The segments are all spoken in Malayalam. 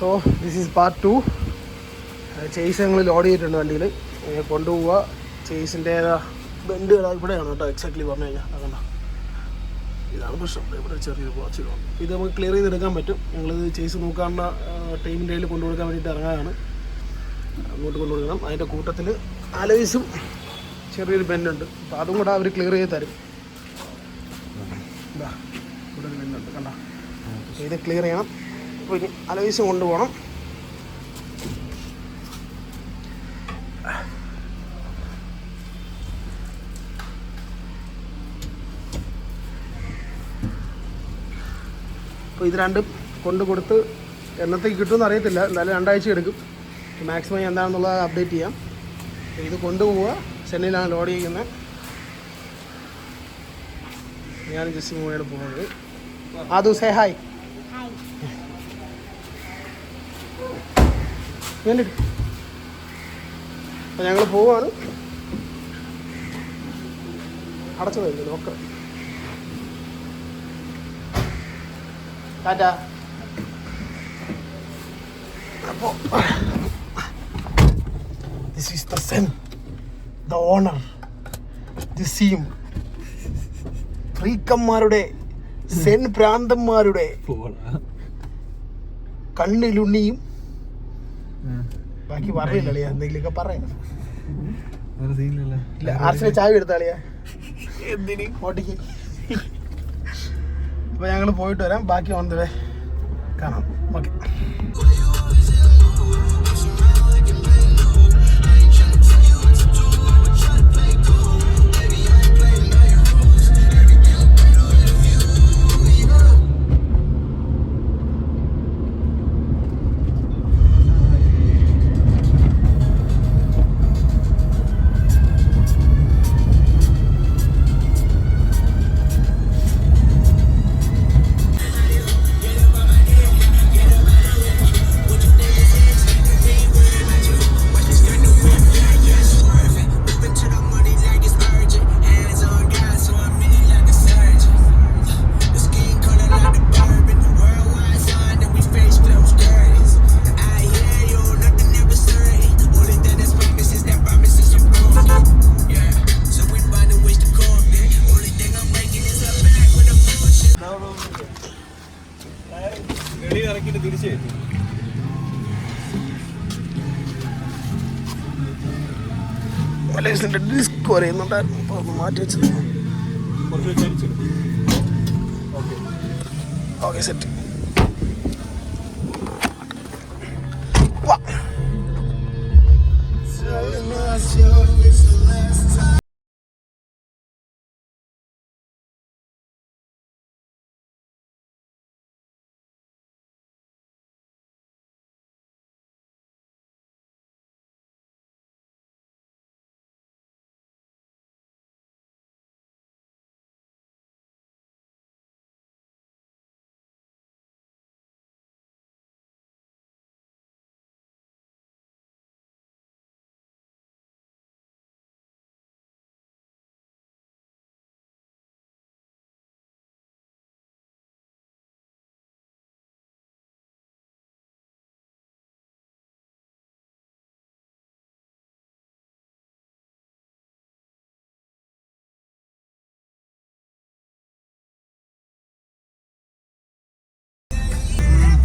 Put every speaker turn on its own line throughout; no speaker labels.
So this is part 2. Chase ഞങ്ങൾ ലോഡ് ചെയ്തിട്ടുണ്ട് വണ്ടിയിൽ. കൊണ്ടുപോവുക. ചേസിൻ്റെ ബെൻഡ് ഇവിടെയാണ് കേട്ടോ, എക്സാക്ട്ലി പറഞ്ഞു കഴിഞ്ഞാൽ. അതല്ല, ഇതാണ് പ്രശ്നം. ഇവിടെ ചെറിയൊരു വാച്ചിലാണ്. ഇത് നമുക്ക് ക്ലിയർ ചെയ്തെടുക്കാൻ പറ്റും. ഞങ്ങളിത് ചേസ് നോക്കാനുള്ള ടീമിൻ്റെ കയ്യിൽ കൊണ്ടുകൊടുക്കാൻ വേണ്ടിയിട്ട് ഇറങ്ങാനാണ്. അങ്ങോട്ട് കൊണ്ടുകൊടുക്കണം. അതിൻ്റെ കൂട്ടത്തിൽ അലോയ്സും ചെറിയൊരു ബെൻഡുണ്ട്. അപ്പോൾ അതും കൂടെ അവർ ക്ലിയർ ചെയ്ത് തരും. ഇതാ ഇവിടെ ഒരു ബെൻഡുണ്ട് കണ്ട. ഇത് ക്ലിയർ ചെയ്യണം. അപ്പോൾ ഇനി അലോയ്സും കൊണ്ടുപോകണം. അപ്പോൾ ഇത് രണ്ടും കൊണ്ട് കൊടുത്ത് എന്നത്തേക്ക് കിട്ടുമെന്ന് അറിയത്തില്ല. എന്തായാലും 2 ആഴ്ച എടുക്കും. മാക്സിമം എന്താണെന്നുള്ളത് അപ്ഡേറ്റ് ചെയ്യാം. ഇത് കൊണ്ടുപോവുക. ചെന്നൈയിലാണ് ലോഡ് ചെയ്യുന്നത്. ഞാൻ ജസ്റ്റ് മൂവയാണ് പോകുന്നത്. ആദു സേ ഹായ്. വേണ്ടിട്ട് അപ്പോൾ ഞങ്ങൾ പോവാണ്. അടച്ചതല്ലേ നോക്കാം. ടാറ്റാ. അപ്പോൾ this is the zen, the owner, the seam. ഫ്രീക്കന്മാരുടെ സെൻ ഭ്രാന്തന്മാരുടെ കണ്ണിലുണ്ണിയും. ബാക്കി പറയില്ലേ, എന്തെങ്കിലുമൊക്കെ പറയാം. ആർസിനെ ചായ എടുത്താളിയാ എന്തിന് ഓട്ടിക്ക്. അപ്പോൾ ഞങ്ങൾ പോയിട്ട് വരാം. ബാക്കി ഓൺ ദ വേ കാണാം. ഓക്കെ. മലേസിൻ്റെ ഡിസ്ക് പറയുന്നുണ്ടായിരുന്നു. അപ്പോൾ ഒന്ന് മാറ്റി വെച്ചത്. Okay set.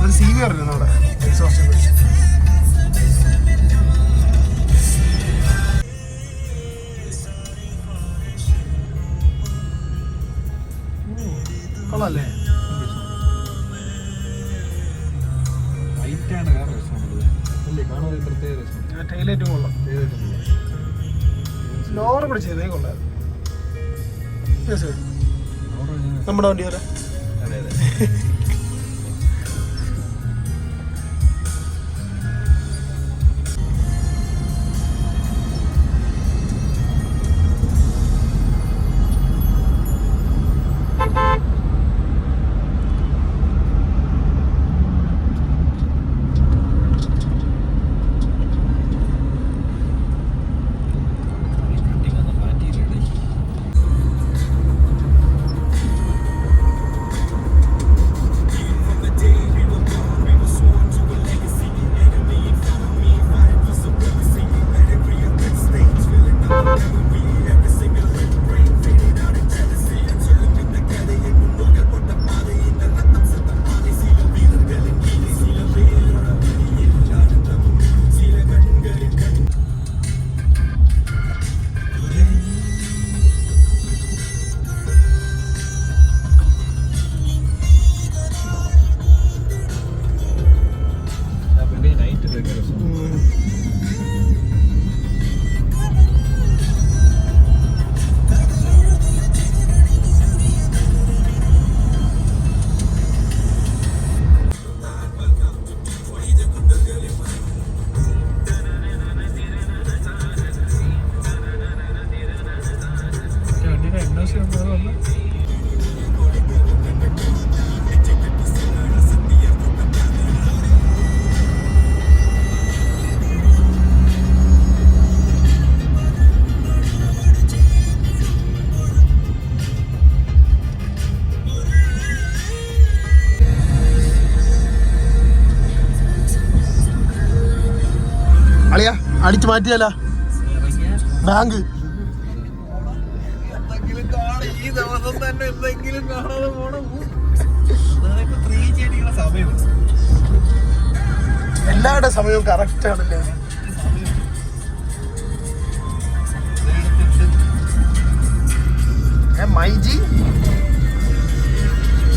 ഒരു സി വി അറിയുന്നു അവിടെ എക്സോസ്റ്റ്. കൊള്ളാല്ലേ? ടൈലൈറ്റും കൊള്ളാം. ലോറ് കൂടെ ചെയ്തേ കൊള്ളാം. നമ്മുടെ വണ്ടി വരെ. അതെ അതെ. അളിയാ അടിച്ചു മാറ്റിയല്ല ബാങ്ക്
ഈ ദിവസം തന്നെ എന്തെങ്കിലും കാണാതെ പോണം. 3G അടിക്കുന്ന സമയം
എല്ലാവരുടെ സമയവും കറക്റ്റ് ആണല്ലേ. മൈജി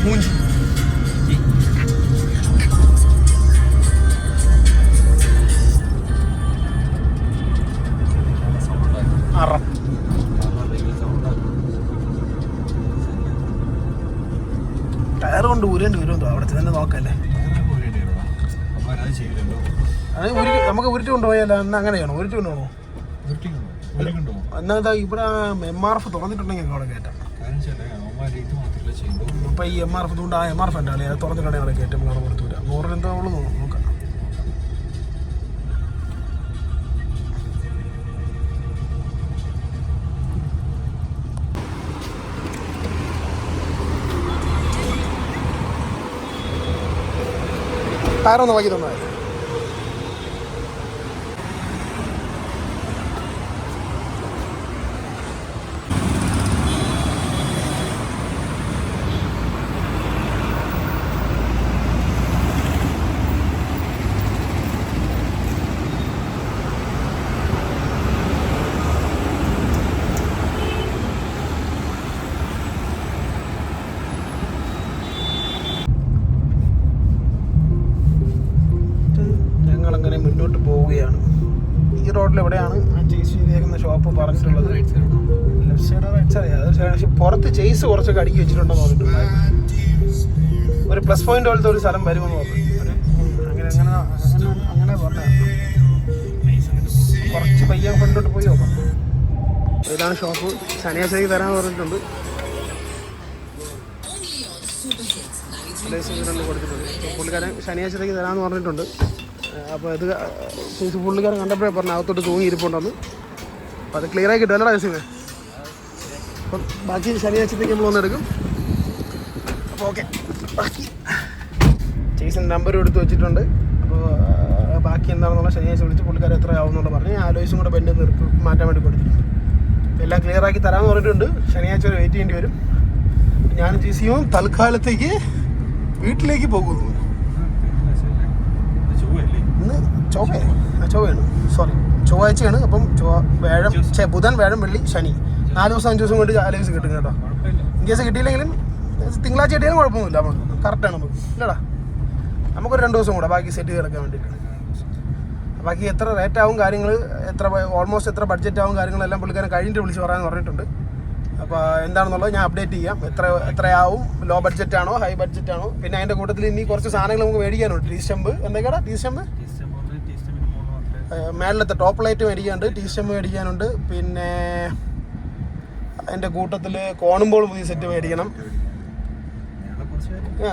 മൂഞ്ചി അറ ടയർ കൊണ്ട് ഊരേണ്ടി വരുമെന്തോ അവിടെ തന്നെ നോക്കല്ലേ. അത് നമുക്ക് ഉരുട്ടി കൊണ്ടുപോയാലോ? എന്നാ അങ്ങനെയാണോ? ഉരുട്ടി കൊണ്ടുപോകണോ? എന്നാ ഇവിടെ MRF തുറന്നിട്ടുണ്ടെങ്കിൽ അവിടെ കയറ്റാം. ഇപ്പം ഈ MRF കൊണ്ട് ആ MRF ഉണ്ടാവില്ലേ, അത് തുറന്നിട്ടുണ്ടെങ്കിൽ അവിടെ കയറ്റും. അവിടെ കൊടുത്തൂരാ 100 എന്താ ഉള്ളു നോക്കാം. ടയറൊന്ന് വാങ്ങി തന്നാൽ ഞങ്ങളങ്ങനെ മുന്നോട്ട് പോവുകയാണ്. ഈ റോഡിൽ എവിടെയാണ് ആ ചേസ് ചെയ്തേക്കുന്ന ഷോപ്പ് പറഞ്ഞിട്ടുള്ളത്? ലെഫ്റ്റ് സൈഡോ റൈറ്റ് സൈഡ്? അത് പുറത്ത് ചേസ് കുറച്ചൊക്കെ അടുക്കി വെച്ചിട്ടുണ്ടെന്ന് പറഞ്ഞിട്ടുണ്ട്. ഒരു പ്ലസ് പോയിന്റ് പോലത്തെ ഒരു സ്ഥലം വരുമെന്ന് പറഞ്ഞു. അങ്ങനെ പറഞ്ഞ കുറച്ച് പയ്യൻ ഫ്രണ്ടോട്ട് പോയി നോക്കാം. ഇതാണ് ഷോപ്പ്. ശനിയാഴ്ചയ്ക്ക് തരാൻ പറഞ്ഞിട്ടുണ്ട്. കൊടുത്തിട്ടുണ്ട്. പുള്ളിക്കാരൻ ശനിയാഴ്ചത്തേക്ക് തരാമെന്ന് പറഞ്ഞിട്ടുണ്ട്. അപ്പോൾ ഇത് പുള്ളിക്കാരൻ കണ്ടപ്പോഴേ പറഞ്ഞു അകത്തോട്ട് തൂങ്ങി ഇരിപ്പുണ്ടെന്ന്. അപ്പോൾ അത് ക്ലിയർ ആയി കിട്ടും അല്ലടാ ജസിമേ? അപ്പം ബാക്കി ശനിയാഴ്ചത്തേക്ക് നമ്മൾ വന്നെടുക്കും. അപ്പോൾ ഓക്കെ, ബാക്കി ചേസിൻ്റെ നമ്പറും എടുത്ത് വെച്ചിട്ടുണ്ട്. അപ്പോൾ ബാക്കി എന്താണെന്നുള്ള ശനിയാഴ്ച വിളിച്ച് പുള്ളിക്കാരൻ എത്ര ആവുമെന്നുള്ള പറഞ്ഞ് ആലോചിച്ചും കൂടെ ബെൻഡ് നിർത്തി മാറ്റാൻ വേണ്ടി കൊടുത്തിട്ടുണ്ട്. എല്ലാം ക്ലിയർ ആക്കി തരാമെന്ന് പറഞ്ഞിട്ടുണ്ട്. ശനിയാഴ്ച വരെ വെയിറ്റ് ചെയ്യേണ്ടി വരും. ഞാനും ചേസിയും തൽക്കാലത്തേക്ക് വീട്ടിലേക്ക് പോകുന്നു. ഇന്ന് ചൊവ്വയാണ്, സോറി ചൊവ്വാഴ്ചയാണ്. അപ്പം ബുധൻ, വ്യാഴം, വെള്ളി, ശനി 4 ദിവസം 5 ദിവസം കൊണ്ട് ആലോചിച്ച് കിട്ടും കേട്ടോ. ഇൻ കേസ് കിട്ടിയില്ലെങ്കിലും തിങ്കളാഴ്ച കിട്ടിയാലും കുഴപ്പമൊന്നുമില്ല. നമുക്ക് കറക്റ്റാണ്. നമുക്ക് ഇല്ലടാ, നമുക്കൊരു 2 ദിവസം കൂടെ ബാക്കി സെറ്റ് ചെയ്ത് കിടക്കാൻ വേണ്ടിയിട്ട്. ബാക്കി എത്ര റേറ്റ് ആവും കാര്യങ്ങൾ, ഓൾമോസ്റ്റ് എത്ര ബഡ്ജറ്റ് ആവും കാര്യങ്ങളെല്ലാം പുള്ളിക്കാരൻ കഴിഞ്ഞിട്ട് വിളിച്ച് പറയാമെന്ന് പറഞ്ഞിട്ടുണ്ട്. അപ്പോൾ എന്താണെന്നുള്ളത് ഞാൻ അപ്ഡേറ്റ് ചെയ്യാം. എത്രയാവും, ലോ ബഡ്ജറ്റ് ആണോ ഹൈ ബഡ്ജറ്റ് ആണോ. പിന്നെ അതിൻ്റെ കൂട്ടത്തിൽ ഇനി കുറച്ച് സാധനങ്ങൾ നമുക്ക് മേടിക്കാനുണ്ട്. ടീ സ്റ്റമ്പ് എന്തൊക്കെയാടാ? ടീ സ്റ്റമ്പ് മേളിലത്തെ ടോപ്പ് ലൈറ്റ് മേടിക്കാനുണ്ട്, ടീ സ്റ്റമ്പ് മേടിക്കാനുണ്ട്. പിന്നെ അതിൻ്റെ കൂട്ടത്തിൽ കോണുമ്പോൾ പുതിയ സെറ്റ് മേടിക്കണം.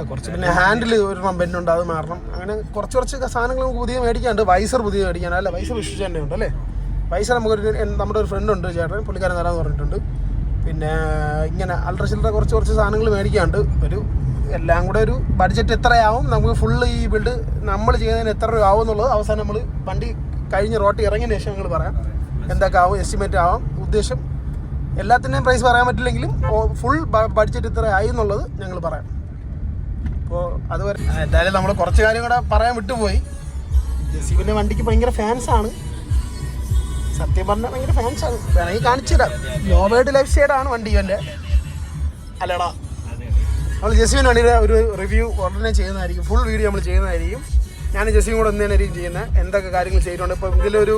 കുറച്ച് പിന്നെ ഹാൻഡിൽ ഒരു ബെന്നുണ്ട്, അത് മാറണം. അങ്ങനെ കുറച്ച് സാധനങ്ങൾ നമുക്ക് പുതിയ മേടിക്കാനുണ്ട്. വൈസർ പുതിയ മേടിക്കാനല്ല, അല്ല വൈസർ വിശ്വസിച്ചതിൻ്റെ ഉണ്ട് അല്ലേ. വൈസർ നമുക്കൊരു നമ്മുടെ ഒരു ഫ്രണ്ട് ഉണ്ട് ചേട്ടൻ, പുള്ളിക്കാരൻ തരാമെന്ന് പറഞ്ഞിട്ടുണ്ട്. പിന്നെ ഇങ്ങനെ അൾട്ര ചില്ലറ കുറച്ച് സാധനങ്ങൾ മേടിക്കാണ്ട് എല്ലാം കൂടെ ഒരു ബഡ്ജറ്റ് എത്രയാവും, നമുക്ക് ഫുള്ള് ഈ ബിൽഡ് നമ്മൾ ചെയ്യുന്നതിന് എത്ര രൂപ ആവും എന്നുള്ളത് അവസാനം നമ്മൾ വണ്ടി കഴിഞ്ഞ് റോട്ടിൽ ഇറങ്ങിയതിന് ശേഷം ഞങ്ങൾ പറയാം എന്തൊക്കെ ആവും, എസ്റ്റിമേറ്റ് ആവാം. ഉദ്ദേശം എല്ലാത്തിൻ്റെയും പ്രൈസ് പറയാൻ പറ്റില്ലെങ്കിലും ഫുൾ ബഡ്ജറ്റ് ഇത്ര ആയി എന്നുള്ളത് ഞങ്ങൾ പറയാം. അപ്പോൾ അതുവരെ എന്തായാലും നമ്മൾ കുറച്ച് കാര്യം കൂടെ പറയാൻ വിട്ടുപോയി. ജെസിബിൻ്റെ വണ്ടിക്ക് ഭയങ്കര ഫാൻസാണ്. സത്യം പറഞ്ഞാൽ ഭയങ്കര ഫാൻസാണ്. വേണമെങ്കിൽ കാണിച്ചു തരാം. നോവേഡ് ലൈഫ് സ്റ്റൈലാണ് വണ്ടി ഇവൻ്റെ അല്ലടാ. നമ്മൾ ജെസിബിന് വണ്ടിയുടെ ഒരു റിവ്യൂ ഉടനെ ചെയ്യുന്നതായിരിക്കും. ഫുൾ വീഡിയോ നമ്മൾ ചെയ്യുന്നതായിരിക്കും. ഞാൻ ജെസിബിയും കൂടെ ഒന്ന് തന്നെയായിരിക്കും ചെയ്യുന്നത്. എന്തൊക്കെ കാര്യങ്ങൾ ചെയ്തിട്ടുണ്ട്. ഇപ്പം ഇതിലൊരു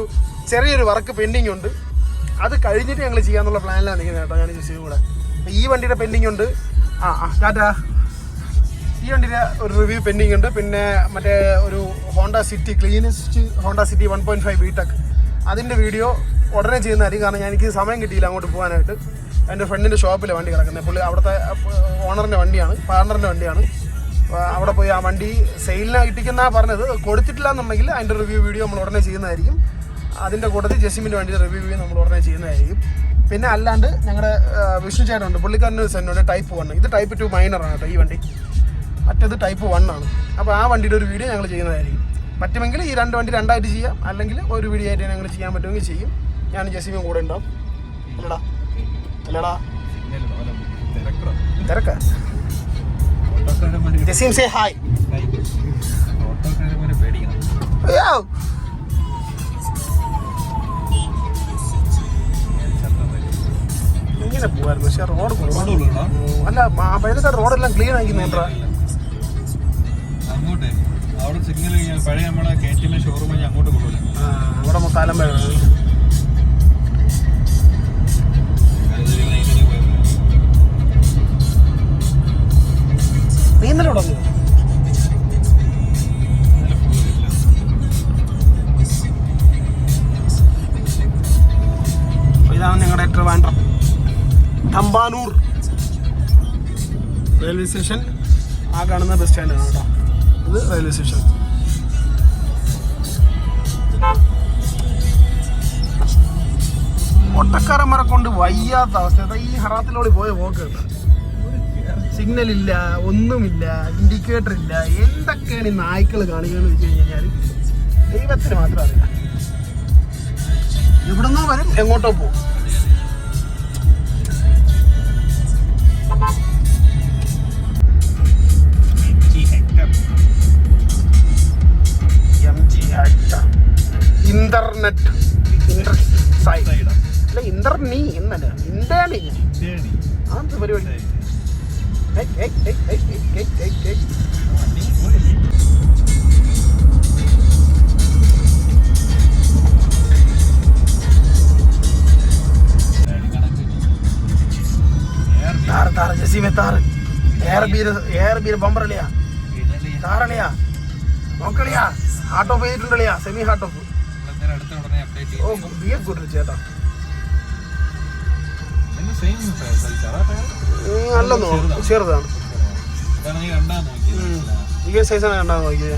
ചെറിയൊരു വർക്ക് പെൻഡിങ് ഉണ്ട്. അത് കഴിഞ്ഞിട്ട് ഞങ്ങൾ ചെയ്യാന്നുള്ള പ്ലാനിലാണ് നിൽക്കുന്നത് കേട്ടോ. ഞാൻ ജെസിബിയും കൂടെ ഈ വണ്ടിയുടെ പെൻഡിങ് ഉണ്ട്. ടാറ്റാ. ഈ വണ്ടിയുടെ ഒരു റിവ്യൂ പെൻഡിങ് ഉണ്ട്. പിന്നെ മറ്റേ ഒരു Honda city cleanest Honda city 1.5 VTEC അതിൻ്റെ വീഡിയോ ഉടനെ ചെയ്യുന്നതായിരിക്കും. കാരണം എനിക്ക് സമയം കിട്ടിയില്ല അങ്ങോട്ട് പോകാനായിട്ട്. എൻ്റെ ഫ്രണ്ടിൻ്റെ ഷോപ്പിലെ വണ്ടി കിടക്കുന്നത്. പുള്ളി അവിടുത്തെ ഓണറിൻ്റെ വണ്ടിയാണ്, പാർട്ണറിൻ്റെ വണ്ടിയാണ്. അവിടെ പോയി ആ വണ്ടി സെയിലിന് ഇട്ടിക്കുന്ന പറഞ്ഞത്. കൊടുത്തിട്ടില്ല എന്നുണ്ടെങ്കിൽ അതിൻ്റെ റിവ്യൂ വീഡിയോ നമ്മൾ ഉടനെ ചെയ്യുന്നതായിരിക്കും. അതിൻ്റെ കൂട്ടത്തിൽ ജെസിമിൻ്റെ വണ്ടിയുടെ റിവ്യൂ വീഡിയോ നമ്മൾ ഉടനെ ചെയ്യുന്നതായിരിക്കും. പിന്നെ അല്ലാണ്ട് ഞങ്ങളുടെ വിഷ്ണു ചേട്ടനുണ്ട്, പുള്ളിക്കാരൻ്റെ സെന്നുണ്ട് Type 1. ഇത് Type 2 മൈനറാണ് കേട്ടോ ഈ വണ്ടി. മറ്റേത് Type 1 ആണ്. അപ്പോൾ ആ വണ്ടിയുടെ ഒരു വീഡിയോ ഞങ്ങൾ ചെയ്യുന്നതായിരിക്കും. പറ്റുമെങ്കിൽ ഈ 2 വണ്ടി 2ആയിട്ട് ചെയ്യാം, അല്ലെങ്കിൽ ഒരു വീഡിയോ ആയിട്ട് ഞങ്ങൾ ചെയ്യാൻ പറ്റുമെങ്കിൽ ചെയ്യും. ഞാൻ ജസീമും കൂടെ ഉണ്ടാവും. അല്ലടാ തിരക്കാ. Jaseem say hi. അയ്യോ ഇങ്ങനെ പോവായിരുന്നു. പക്ഷെ റോഡ് അല്ല, പഴയത്തെ റോഡെല്ലാം ക്ലീൻ ആക്കി നോട്ടാ.
അങ്ങോട്ടേ അവിടെ സിഗ്നൽ പഴയ നമ്മളെ KTM ഷോറൂം അങ്ങോട്ട് കൊള്ളൂല.
അവിടെ കാലം വേണം. നീ ഇന്നലെ ഇവിടെ വന്നു. ഇതാണ് ഞങ്ങളുടെ ട്രിവാൻഡ്രം തമ്പാനൂർ റെയിൽവേ സ്റ്റേഷൻ. ആ കാണുന്ന ബസ് സ്റ്റാൻഡാണ് കേട്ടോ. ഇത് റെയിൽവേ സ്റ്റേഷൻ. ഒട്ടക്കാരന്മാരെ കൊണ്ട് വയ്യാത്ത അവസ്ഥ. ഈ ഹറാത്തിലോടി പോയ പോക്ക് സിഗ്നൽ ഇല്ല, ഒന്നുമില്ല, ഇൻഡിക്കേറ്റർ ഇല്ല. എന്തൊക്കെയാണ് ഈ നായ്ക്കൾ കാണിക്കുകയെന്ന് വെച്ച് കഴിഞ്ഞാൽ ദൈവത്തിന് മാത്രം അറിയാം. എവിടുന്നോ വരും, എങ്ങോട്ടോ പോകും. ഇന്റർനെറ്റ് അല്ല, ഇന്റർനീ എന്നല്ല, ഇന്റേണി. അതെന്ത് പരിപാടി? तार जैसी में तार एयर बीर बम्बर लिया तार लिया നോക്ക लिया ഹാർട്ട് ഓഫ് ചെയ്തിട്ടുണ്ട് लिया സെമി ഹാർട്ട് ഓഫ്. ഓ ബിഎ ഗുഡ് ചേട്ടാ. അല്ലെന്നോ ചെറുതാണ്. ഈ സൈസാണ് കണ്ടാ നോക്കിയത്.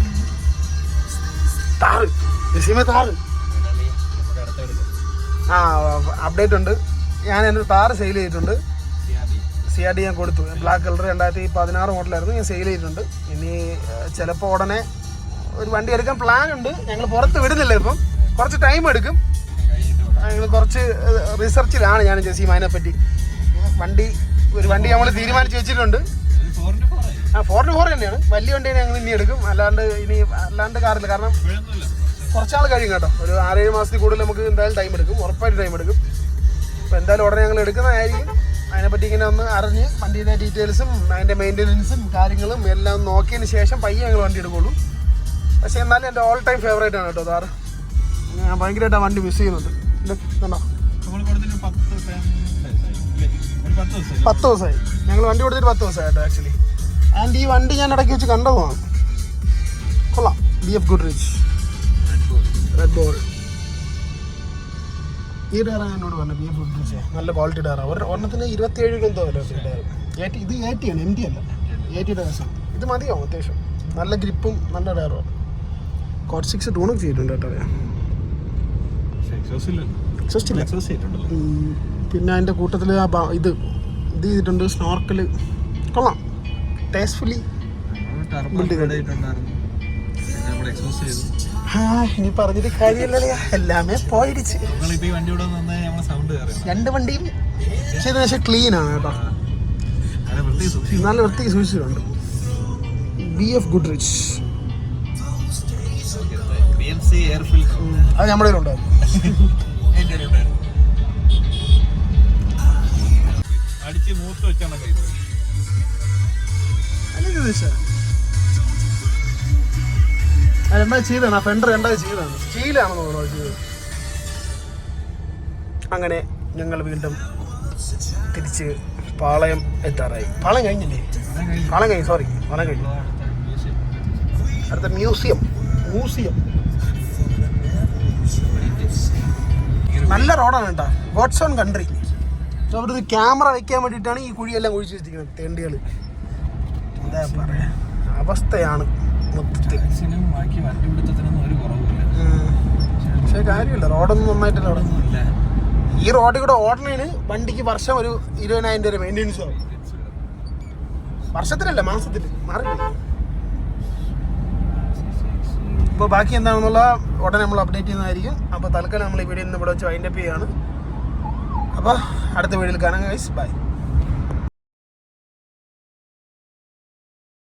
താറ് ജസീമെ താറ്. ആ അപ്ഡേറ്റ് ഉണ്ട്. ഞാൻ എൻ്റെ താറ് സെയിൽ ചെയ്തിട്ടുണ്ട്. CRD ഞാൻ കൊടുത്തു. Black colour 2016 മോഡലായിരുന്നു. ഞാൻ സെയിൽ ചെയ്തിട്ടുണ്ട്. ഇനി ചിലപ്പോൾ ഉടനെ ഒരു വണ്ടി എടുക്കാൻ പ്ലാൻ ഉണ്ട്. ഞങ്ങൾ പുറത്ത് വിടുന്നില്ല, ഇപ്പം കുറച്ച് ടൈം എടുക്കും. ഞങ്ങൾ കുറച്ച് റിസർച്ചിലാണ് ഞാൻ ജസീം അതിനെപ്പറ്റി. ഒരു വണ്ടി നമ്മൾ തീരുമാനിച്ച് വെച്ചിട്ടുണ്ട്. 4x4 തന്നെയാണ്. വലിയ വണ്ടി ഞങ്ങൾ ഇനി എടുക്കും. അല്ലാണ്ട് കാറില്ല. കാരണം കുറച്ചാൾ കഴിയും കേട്ടോ. ഒരു 6-7 മാസത്തിൽ കൂടുതൽ നമുക്ക് എന്തായാലും ടൈം എടുക്കും. ഉറപ്പായിട്ട് ടൈം എടുക്കും. അപ്പോൾ എന്തായാലും ഉടനെ ഞങ്ങൾ എടുക്കുന്നതായിരിക്കും. അതിനെപ്പറ്റി ഇങ്ങനെ ഒന്ന് അറിഞ്ഞ് വണ്ടിയുടെ ഡീറ്റെയിൽസും അതിൻ്റെ മെയിൻ്റെനൻസും കാര്യങ്ങളും എല്ലാം നോക്കിയതിന് ശേഷം പയ്യെ ഞങ്ങൾ വണ്ടി എടുക്കുള്ളൂ. പക്ഷേ എന്നാലും എൻ്റെ ഓൾ ടൈം ഫേവറേറ്റ് ആണ് കേട്ടോ താറ്. ഞാൻ ഭയങ്കരമായിട്ട് ആ വണ്ടി മിസ് ചെയ്യുന്നുണ്ട്. കണ്ടോ 10 ദിവസമായി. ഞങ്ങൾ വണ്ടി കൊടുത്തിട്ട് 10 ദിവസമായി കേട്ടോ ആക്ച്വലി. ആൻഡ് ഈ വണ്ടി ഞാൻ ഇടയ്ക്ക് വെച്ച് കണ്ടതുമാണ്. കൊള്ളാം. BF Goodrich red ball. ഈ ഡയറാണ് എന്നോട് പറഞ്ഞത്. BF ഗുഡ്രിച്ച് നല്ല ക്വാളിറ്റി ഡയറാണ്. ഒരെണ്ണത്തിന് 27 എന്തോ അല്ലോ ഡയർ. ഇത് 80 ആണ്, MT അല്ല. 80 ഡയർസാണ്. ഇത് മതിയാവും അത്യാവശ്യം. നല്ല ഗ്രിപ്പും നല്ല ഡയറുമാണ്. കോട്ട് 6 ടൂണൊക്കെ ചെയ്തിട്ടുണ്ട് കേട്ടോ. പിന്നെ അതിൻ്റെ കൂട്ടത്തിൽ ഇത് ചെയ്തിട്ടുണ്ട്. സ്നോർക്കൽ കൊള്ളാം. ടേസ്റ്റ്ഫുള്ളി ഇനി പറഞ്ഞിട്ട് കാര്യമല്ലേ, എല്ലാമേ പോയിടിച്ച്. 2 വണ്ടിയും ചെയ്ത ശേഷം ക്ലീൻ ആണ് കേട്ടോ. നല്ല വൃത്തിക്ക് സൂക്ഷിച്ചിട്ടുണ്ട്. BF ഗുഡ്രിച്ച് അത് നമ്മുടെ കയ്യിലുണ്ടാവും. രണ്ടായി ചെയ്താണ്. ആ ഫെൻഡർ രണ്ടായി ചെയ്താണ്. സ്റ്റീലാണെന്ന് തോന്നുന്നു ചെയ്തത്. അങ്ങനെ ഞങ്ങൾ വീണ്ടും തിരിച്ച് പാളയം എത്താറായി. പാളയം കഴിഞ്ഞില്ലേ? പാളയം കഴിഞ്ഞു. പാളയം കഴിഞ്ഞു. അടുത്ത മ്യൂസിയം. നല്ല റോഡാണ് കേട്ടോ. God's own country. അവിടെ ഒരു ക്യാമറ വെക്കാൻ വേണ്ടിയിട്ടാണ് ഈ കുഴിയെല്ലാം കുഴിച്ച് വെച്ചിരിക്കുന്നത്. തേണ്ടികൾ എന്താ പറയാ, അവസ്ഥയാണ് മൊത്തത്തിൽ. പക്ഷേ കാര്യമില്ല, റോഡൊന്നും നന്നായിട്ടല്ല ഓടുന്നില്ല. ഈ റോഡിൽ കൂടെ ഓടണേന് വണ്ടിക്ക് വർഷം ഒരു 20,000 രൂപ മെയിൻ്റെനൻസ് ആവും. വർഷത്തിലല്ല, മാസത്തിൽ. മാറില്ല. അപ്പോൾ ബാക്കി എന്താണെന്നുള്ള ഉടനെ നമ്മൾ അപ്ഡേറ്റ് ചെയ്യുന്നതായിരിക്കും. അപ്പോൾ തൽക്കാലം നമ്മൾ ഈ വീഡിയോ ഇന്ന് ഇവിടെ വെച്ച് വൈൻഡപ്പ് ചെയ്യുകയാണ്. അപ്പോൾ അടുത്ത വീഡിയോയിൽ കാണാം ഗൈസ്. ബൈ.